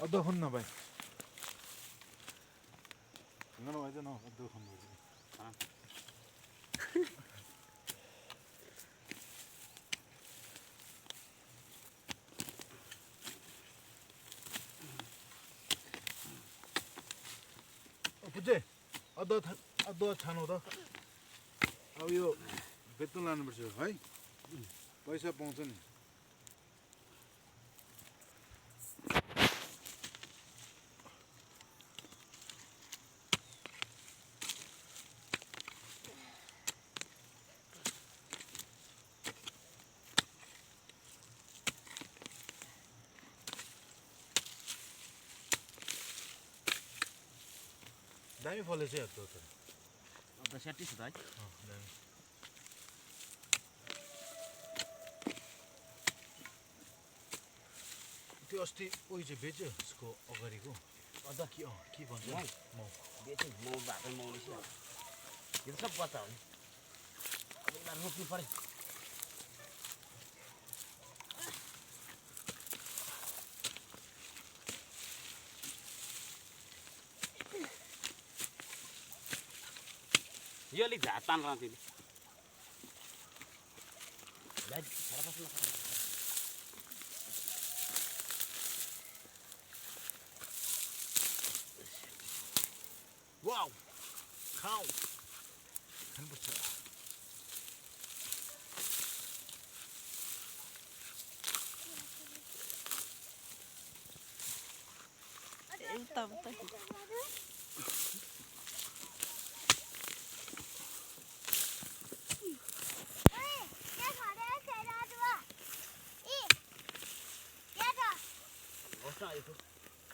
अदुवा खन्नु भाइ हुँदैन भाइ चाहिँ अदुवा खन्नु पुजे अदुवा छानौ त अब यो बेच्नु लानुपर्छ है पैसा पाउँछ नि दामी फलेछ है अदुवा त अदुवा स्याटिस हो त है दामी त्यो अस्ति उही चाहिँ बेच्यो उसको अगाडिको अदुवा के भन्छ मौ बेच्यो मौ भएको मौ रहेछ यो सब बच्चा हो नि अब यसलाई रोप्नु पर्यो यो अलिक झार तान तिमी वाउ खाऊ खानुपर्छ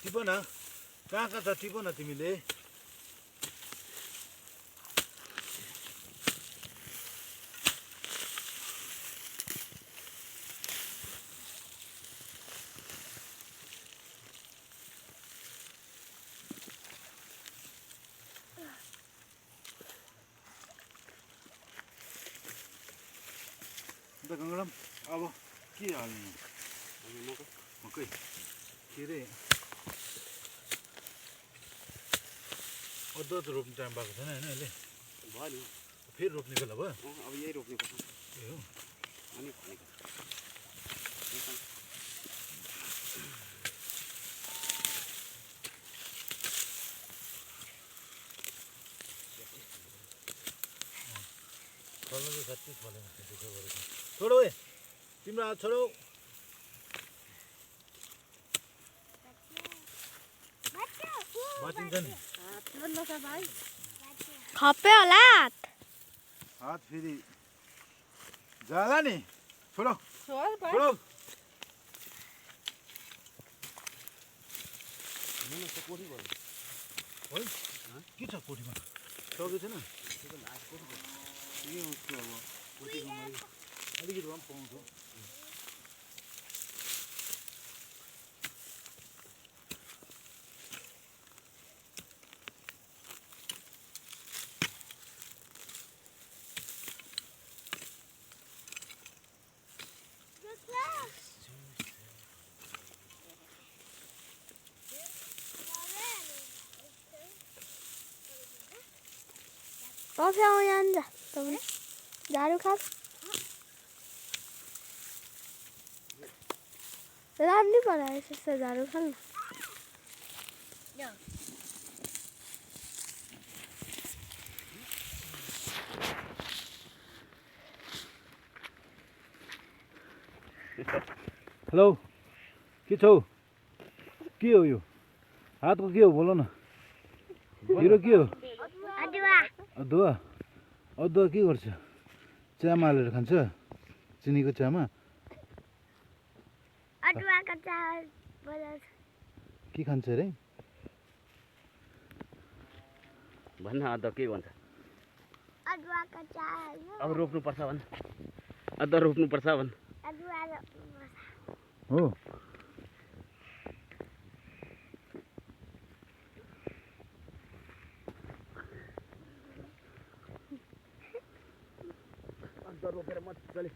टिप न कहाँ छ टिप न तिमीले गङ्गडम अब के हाल्नु मकै के अरे अदुवा त रोप्ने टाइम भएको छैन होइन अहिले भयो नि फेरि रोप्ने बेला भयो अब यही रोप्ने पर्छ ए हो अनि भनेको फल्नु चाहिँ साँच्चै फलेन दुःख गरेको छोडो ए तिम्रो हात छोडौ बाँचिन्छ नि खप्यो होला हात फेरि जाला नि छोडौ छोडौ कोठी भयो है के छ कोठीमा सकेको छैन के हुन्छ अब कोठीमा अलिकति भए पनि पाउँछ कफी जान्छ झाडु खास राम्रो बनायो त्यस्तो झाडु खानु हेलो के छौ के हो यो हातको के हो बोल न हिरो के हो अदुवा अदुवा के गर्छ चियामा हालेर खान्छ चिनीको चियामा के खान्छ अरे भन्न अदुवा के भन्छ अब रोप्नुपर्छ भन् अदुवा रोप्नुपर्छ भन् हो रोपेर मजाले